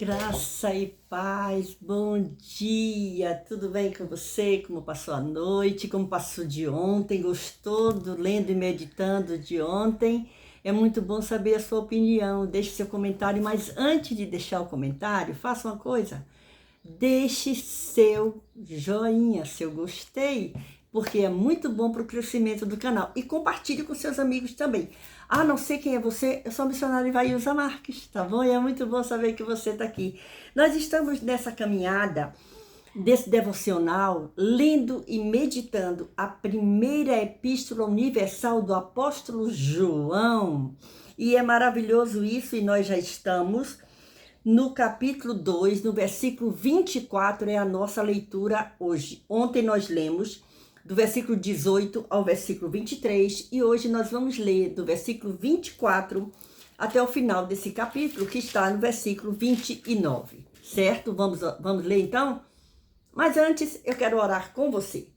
Graça e paz, bom dia, tudo bem com você? Como passou a noite? Como passou de ontem? Gostou do lendo e meditando de ontem? É muito bom saber a sua opinião, deixe seu comentário, mas antes de deixar o comentário, faça uma coisa, deixe seu joinha, seu gostei, porque é muito bom para o crescimento do canal. E compartilhe com seus amigos também. Ah, não sei quem é você, eu sou a missionária Ivailza Marques, tá bom? E é muito bom saber que você está aqui. Nós estamos nessa caminhada desse devocional, lendo e meditando a primeira epístola universal do apóstolo João. E é maravilhoso isso, e nós já estamos no capítulo 2, no versículo 24, é a nossa leitura hoje. Ontem nós lemos do versículo 18 ao versículo 23, e hoje nós vamos ler do versículo 24 até o final desse capítulo, que está no versículo 29, certo? Vamos ler então? Mas antes eu quero orar com você.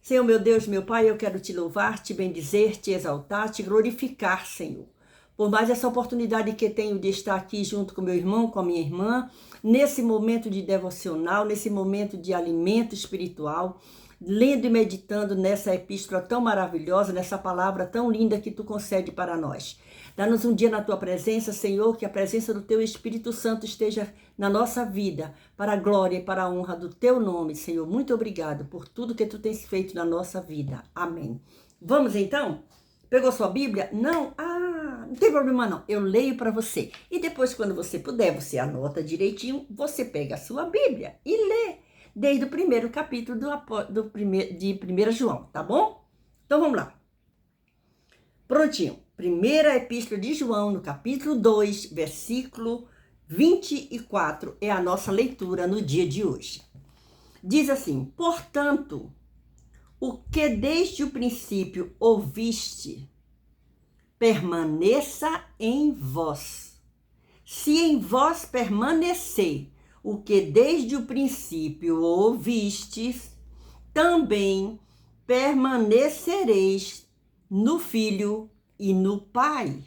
Senhor meu Deus, meu Pai, eu quero te louvar, te bendizer, te exaltar, te glorificar, Senhor. Por mais essa oportunidade que tenho de estar aqui junto com meu irmão, com a minha irmã, nesse momento de devocional, nesse momento de alimento espiritual, lendo e meditando nessa epístola tão maravilhosa, nessa palavra tão linda que tu concede para nós. Dá-nos um dia na tua presença, Senhor, que a presença do teu Espírito Santo esteja na nossa vida, para a glória e para a honra do teu nome, Senhor. Muito obrigado por tudo que tu tens feito na nossa vida. Amém. Vamos então? Pegou sua Bíblia? Não? Não tem problema não. Eu leio para você. E depois, quando você puder, você anota direitinho, você pega a sua Bíblia e lê desde o primeiro capítulo de 1 João, tá bom? Então vamos lá. Prontinho. Primeira epístola de João, no capítulo 2, versículo 24, é a nossa leitura no dia de hoje. Diz assim: portanto, o que desde o princípio ouviste, permaneça em vós. Se em vós permanecer o que desde o princípio ouvistes, também permanecereis no Filho e no Pai.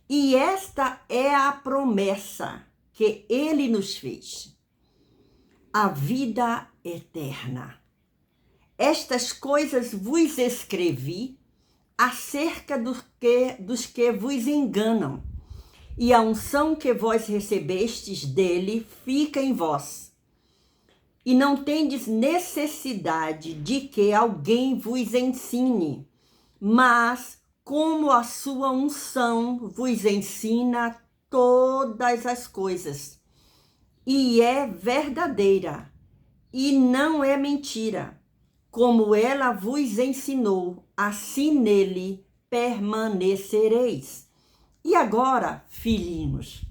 E esta é a promessa que ele nos fez: a vida eterna. Estas coisas vos escrevi acerca dos que vos enganam, e a unção que vós recebestes dele fica em vós. E não tendes necessidade de que alguém vos ensine, mas como a sua unção vos ensina todas as coisas, e é verdadeira, e não é mentira. Como ela vos ensinou, assim nele permanecereis. E agora, filhinhos,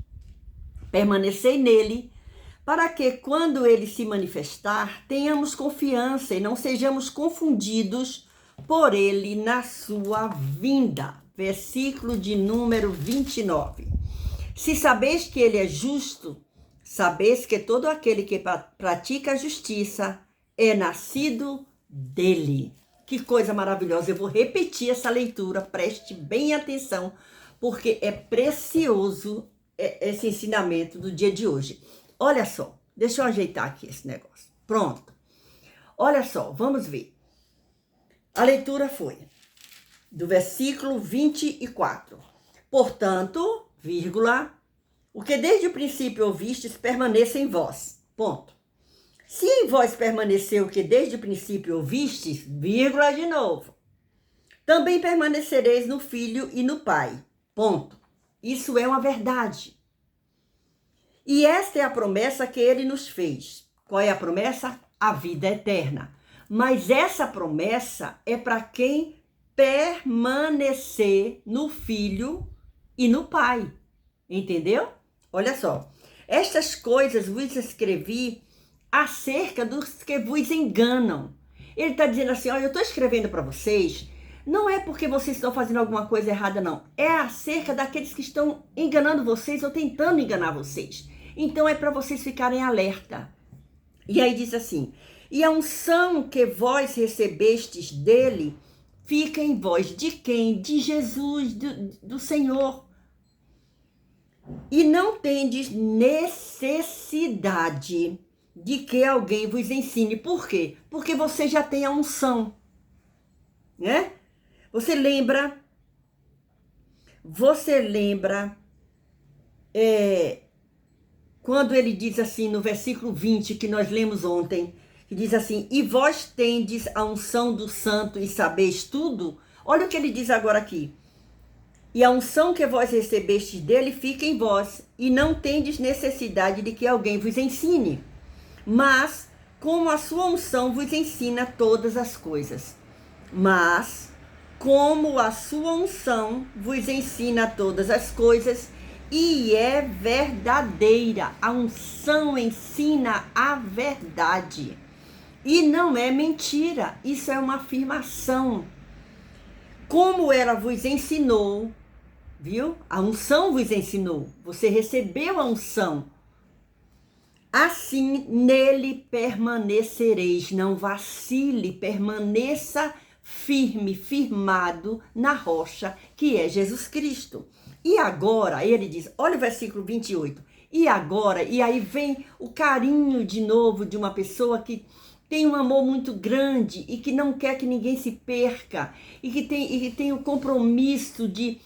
permanecei nele, para que quando ele se manifestar, tenhamos confiança e não sejamos confundidos por ele na sua vinda. Versículo de número 29. Se sabeis que ele é justo, sabeis que todo aquele que pratica a justiça é nascido dele. Que coisa maravilhosa. Eu vou repetir essa leitura, preste bem atenção, porque é precioso esse ensinamento do dia de hoje. Olha só, deixa eu ajeitar aqui esse negócio. Pronto. Olha só, vamos ver. A leitura foi do versículo 24. Portanto, vírgula, o que desde o princípio ouvistes permaneça em vós. Ponto. Se em vós permaneceu o que desde o princípio ouvistes, vírgula de novo, também permanecereis no Filho e no Pai. Ponto. Isso é uma verdade. E esta é a promessa que ele nos fez. Qual é a promessa? A vida eterna. Mas essa promessa é para quem permanecer no Filho e no Pai. Entendeu? Olha só. Estas coisas vos escrevi acerca dos que vos enganam. Ele está dizendo assim, olha, eu estou escrevendo para vocês, não é porque vocês estão fazendo alguma coisa errada, não. É acerca daqueles que estão enganando vocês ou tentando enganar vocês. Então é para vocês ficarem alerta. E aí diz assim, e a unção que vós recebestes dele fica em vós. De quem? De Jesus, do Senhor. E não tendes necessidade necessidade de que alguém vos ensine. Por quê? Porque você já tem a unção, né? Você lembra quando ele diz assim no versículo 20 que nós lemos ontem, que diz assim: e vós tendes a unção do santo e sabeis tudo? Olha o que ele diz agora aqui. E a unção que vós recebestes dele fica em vós, e não tendes necessidade de que alguém vos ensine. Mas, como a sua unção vos ensina todas as coisas. Mas, como a sua unção vos ensina todas as coisas, e é verdadeira. A unção ensina a verdade. E não é mentira, isso é uma afirmação. Como ela vos ensinou, viu? A unção vos ensinou, você recebeu a unção. Assim nele permanecereis, não vacile, permaneça firme, firmado na rocha que é Jesus Cristo. E agora, ele diz, olha o versículo 28, e agora, e aí vem o carinho de novo de uma pessoa que tem um amor muito grande e que não quer que ninguém se perca, e que tem o compromisso de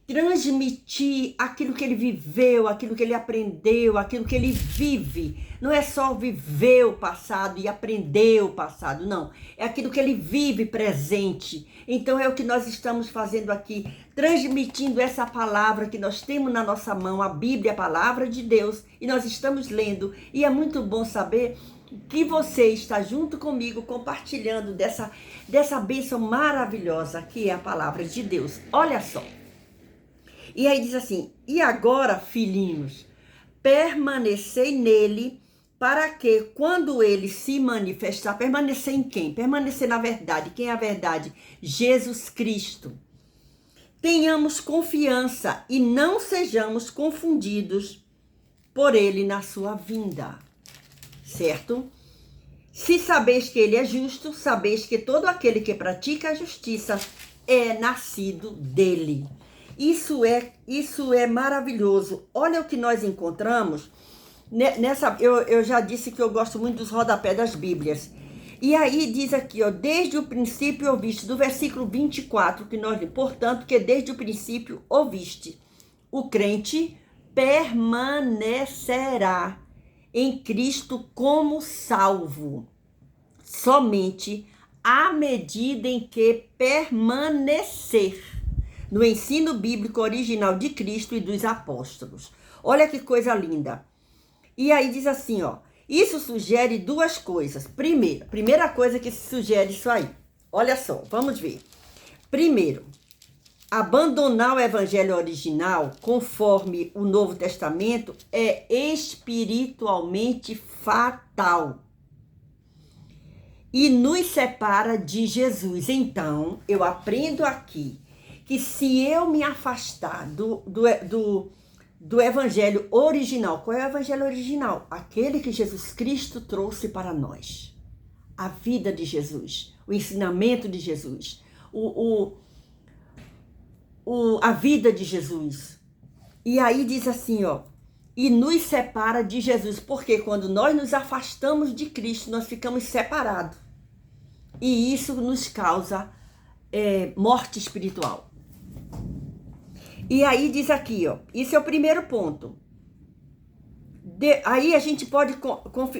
transmitir aquilo que ele viveu, aquilo que ele aprendeu, aquilo que ele vive. Não é só viver o passado e aprender o passado, não. É aquilo que ele vive presente. Então é o que nós estamos fazendo aqui, transmitindo essa palavra que nós temos na nossa mão, a Bíblia, a palavra de Deus, e nós estamos lendo. E é muito bom saber que você está junto comigo compartilhando dessa bênção maravilhosa que é a palavra de Deus. Olha só. E aí diz assim, e agora, filhinhos, permanecei nele, para que, quando ele se manifestar, permanecer em quem? Permanecer na verdade. Quem é a verdade? Jesus Cristo. Tenhamos confiança e não sejamos confundidos por ele na sua vinda. Certo? Se sabeis que ele é justo, sabeis que todo aquele que pratica a justiça é nascido dele. Isso é maravilhoso. Olha o que nós encontramos eu já disse que eu gosto muito dos rodapés das Bíblias. E aí diz aqui, ó, desde o princípio ouviste, do versículo 24 que nós, portanto, que desde o princípio ouviste, o crente permanecerá em Cristo como salvo, somente à medida em que permanecer no ensino bíblico original de Cristo e dos apóstolos. Olha que coisa linda. E aí diz assim, ó, isso sugere duas coisas. Primeira coisa que sugere isso aí. Olha só, vamos ver. Primeiro, abandonar o evangelho original, conforme o Novo Testamento, é espiritualmente fatal e nos separa de Jesus. Então, eu aprendo aqui que se eu me afastar do evangelho original, qual é o evangelho original? Aquele que Jesus Cristo trouxe para nós. A vida de Jesus, o ensinamento de Jesus, a vida de Jesus. E aí diz assim, ó, e nos separa de Jesus, porque quando nós nos afastamos de Cristo, nós ficamos separados. E isso nos causa morte espiritual. E aí diz aqui, ó, isso é o primeiro ponto. Aí a gente pode,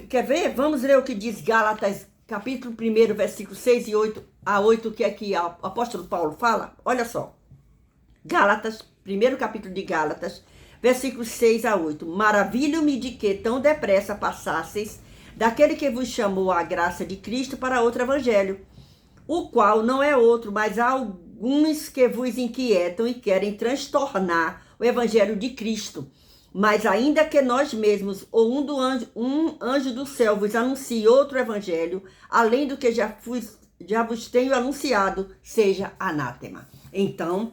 quer ver? Vamos ler o que diz Gálatas, capítulo 1, versículo 6 e 8 a 8, que aqui o apóstolo Paulo fala. Olha só. Gálatas, primeiro capítulo de Gálatas, versículos 6 a 8. Maravilho-me de que tão depressa passasseis daquele que vos chamou à graça de Cristo para outro evangelho, o qual não é outro, mas alguns que vos inquietam e querem transtornar o evangelho de Cristo. Mas ainda que nós mesmos, ou um anjo do céu vos anuncie outro evangelho, além do que já vos tenho anunciado, seja anátema. Então,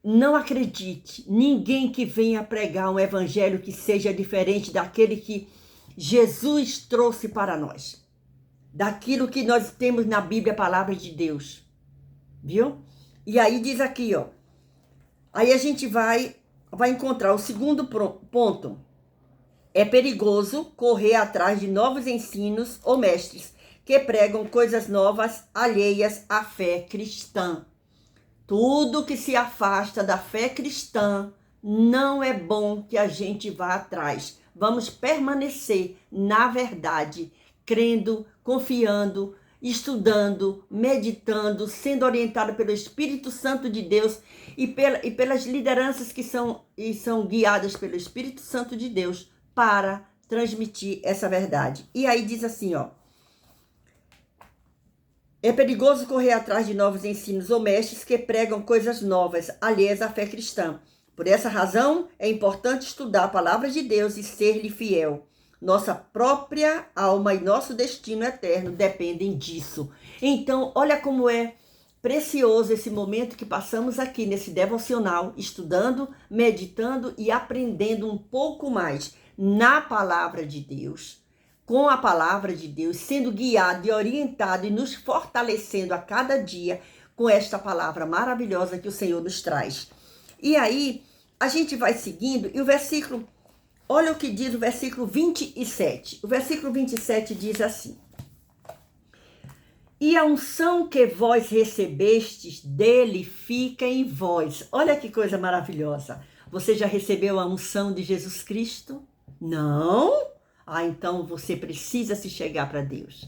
não acredite, ninguém que venha pregar um evangelho que seja diferente daquele que Jesus trouxe para nós. Daquilo que nós temos na Bíblia, a palavra de Deus. Viu? E aí diz aqui, ó. Aí a gente vai encontrar o segundo ponto. É perigoso correr atrás de novos ensinos ou mestres que pregam coisas novas alheias à fé cristã. Tudo que se afasta da fé cristã não é bom que a gente vá atrás. Vamos permanecer na verdade, crendo, confiando, estudando, meditando, sendo orientado pelo Espírito Santo de Deus e pelas lideranças que são guiadas pelo Espírito Santo de Deus para transmitir essa verdade. E aí diz assim, ó. É perigoso correr atrás de novos ensinos ou mestres que pregam coisas novas, alheias à fé cristã. Por essa razão, é importante estudar a palavra de Deus e ser-lhe fiel. Nossa própria alma e nosso destino eterno dependem disso. Então, olha como é precioso esse momento que passamos aqui nesse devocional, estudando, meditando e aprendendo um pouco mais na palavra de Deus, com a palavra de Deus, sendo guiado e orientado e nos fortalecendo a cada dia com esta palavra maravilhosa que o Senhor nos traz. E aí, a gente vai seguindo e o versículo, olha o que diz o versículo 27. O versículo 27 diz assim: e a unção que vós recebestes dele fica em vós. Olha que coisa maravilhosa. Você já recebeu a unção de Jesus Cristo? Não? Então você precisa se chegar para Deus.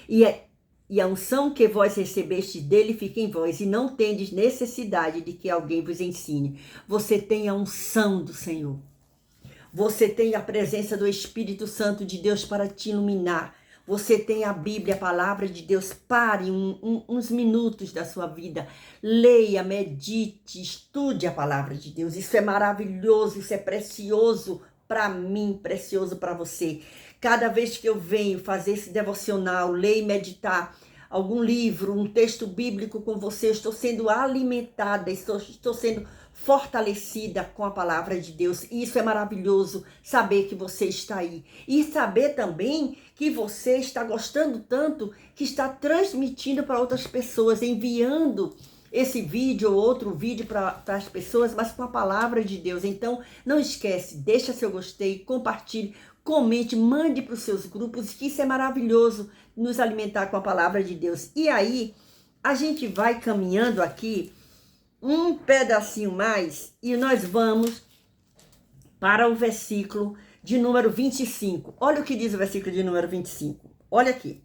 E a unção que vós recebeste dele fica em vós, e não tendes necessidade de que alguém vos ensine. Você tem a unção do Senhor. Você tem a presença do Espírito Santo de Deus para te iluminar. Você tem a Bíblia, a palavra de Deus. Pare uns minutos da sua vida. Leia, medite, estude a palavra de Deus. Isso é maravilhoso, isso é precioso para mim, precioso para você. Cada vez que eu venho fazer esse devocional, ler e meditar algum livro, um texto bíblico com você, eu estou sendo alimentada, estou sendo fortalecida com a palavra de Deus. E isso é maravilhoso, saber que você está aí. E saber também que você está gostando tanto que está transmitindo para outras pessoas, enviando esse vídeo ou outro vídeo para as pessoas, mas com a palavra de Deus. Então, não esquece, deixa seu gostei, compartilhe, comente, mande para os seus grupos, que isso é maravilhoso, nos alimentar com a palavra de Deus. E aí, a gente vai caminhando aqui um pedacinho mais e nós vamos para o versículo de número 25. Olha o que diz o versículo de número 25. Olha aqui.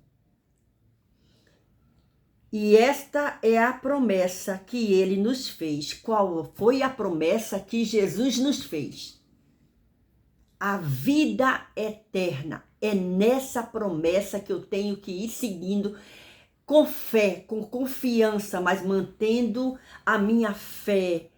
E esta é a promessa que ele nos fez. Qual foi a promessa que Jesus nos fez? A vida eterna. É nessa promessa que eu tenho que ir seguindo com fé, com confiança, mas mantendo a minha fé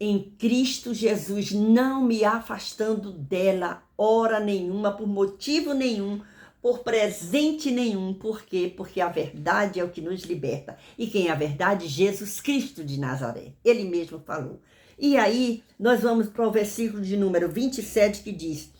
em Cristo Jesus, não me afastando dela hora nenhuma, por motivo nenhum, por presente nenhum. Por quê? Porque a verdade é o que nos liberta. E quem é a verdade? Jesus Cristo de Nazaré. Ele mesmo falou. E aí, nós vamos para o versículo de número 27, que diz: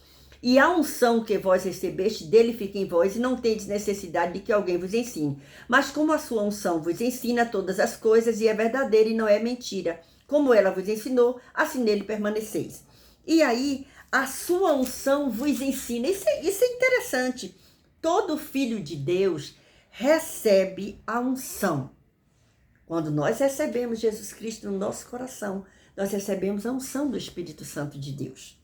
e a unção que vós recebeste dele fica em vós, e não tendes necessidade de que alguém vos ensine. Mas como a sua unção vos ensina todas as coisas, e é verdadeira e não é mentira, como ela vos ensinou, assim nele permaneceis. E aí, a sua unção vos ensina. Isso é interessante. Todo filho de Deus recebe a unção. Quando nós recebemos Jesus Cristo no nosso coração, nós recebemos a unção do Espírito Santo de Deus.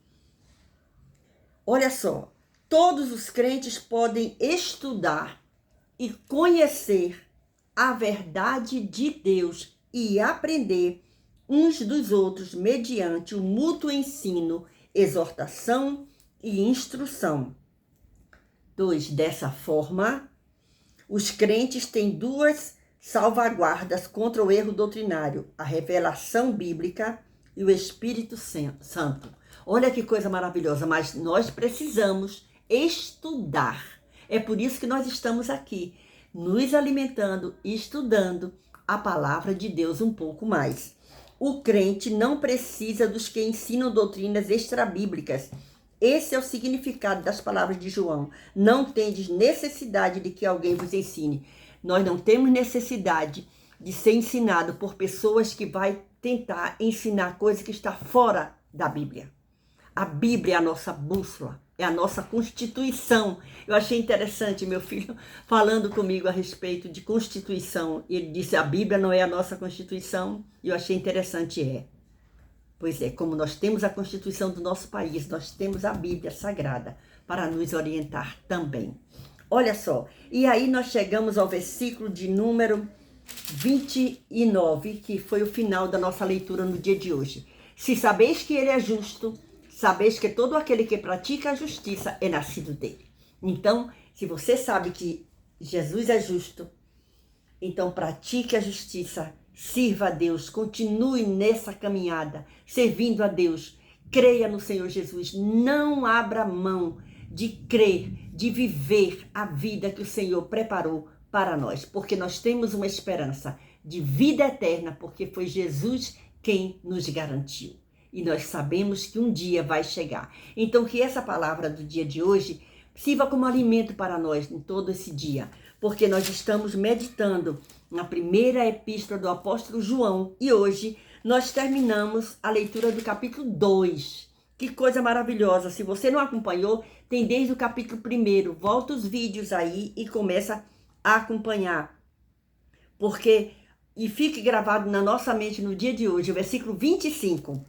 Olha só, todos os crentes podem estudar e conhecer a verdade de Deus e aprender uns dos outros mediante o mútuo ensino, exortação e instrução. 2. Dessa forma, os crentes têm duas salvaguardas contra o erro doutrinário: a revelação bíblica e o Espírito Santo. Olha que coisa maravilhosa, mas nós precisamos estudar. É por isso que nós estamos aqui, nos alimentando e estudando a palavra de Deus um pouco mais. O crente não precisa dos que ensinam doutrinas extrabíblicas. Esse é o significado das palavras de João. Não tendes necessidade de que alguém vos ensine. Nós não temos necessidade de ser ensinado por pessoas que vai tentar ensinar coisa que está fora da Bíblia. A Bíblia é a nossa bússola, é a nossa Constituição. Eu achei interessante meu filho falando comigo a respeito de Constituição. Ele disse, a Bíblia não é a nossa Constituição. E eu achei interessante, Pois é, como nós temos a Constituição do nosso país, nós temos a Bíblia Sagrada para nos orientar também. Olha só, e aí nós chegamos ao versículo de número 29, que foi o final da nossa leitura no dia de hoje. Se sabeis que ele é justo, sabeis que todo aquele que pratica a justiça é nascido dele. Então, se você sabe que Jesus é justo, então pratique a justiça, sirva a Deus, continue nessa caminhada, servindo a Deus, creia no Senhor Jesus, não abra mão de crer, de viver a vida que o Senhor preparou para nós, porque nós temos uma esperança de vida eterna, porque foi Jesus quem nos garantiu. E nós sabemos que um dia vai chegar. Então, que essa palavra do dia de hoje sirva como alimento para nós em todo esse dia, porque nós estamos meditando na primeira epístola do apóstolo João e hoje nós terminamos a leitura do capítulo 2. Que coisa maravilhosa! Se você não acompanhou, tem desde o capítulo 1. Volta os vídeos aí e começa a acompanhar. E fique gravado na nossa mente no dia de hoje, o versículo 25.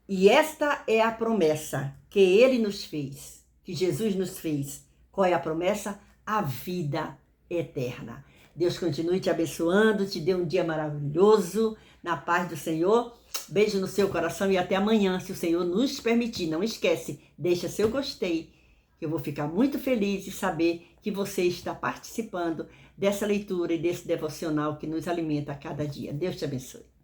E esta é a promessa que ele nos fez, que Jesus nos fez. Qual é a promessa? A vida eterna. Deus continue te abençoando, te dê um dia maravilhoso, na paz do Senhor. Beijo no seu coração e até amanhã, se o Senhor nos permitir. Não esquece, deixa seu gostei, que eu vou ficar muito feliz de saber que você está participando dessa leitura e desse devocional que nos alimenta a cada dia. Deus te abençoe.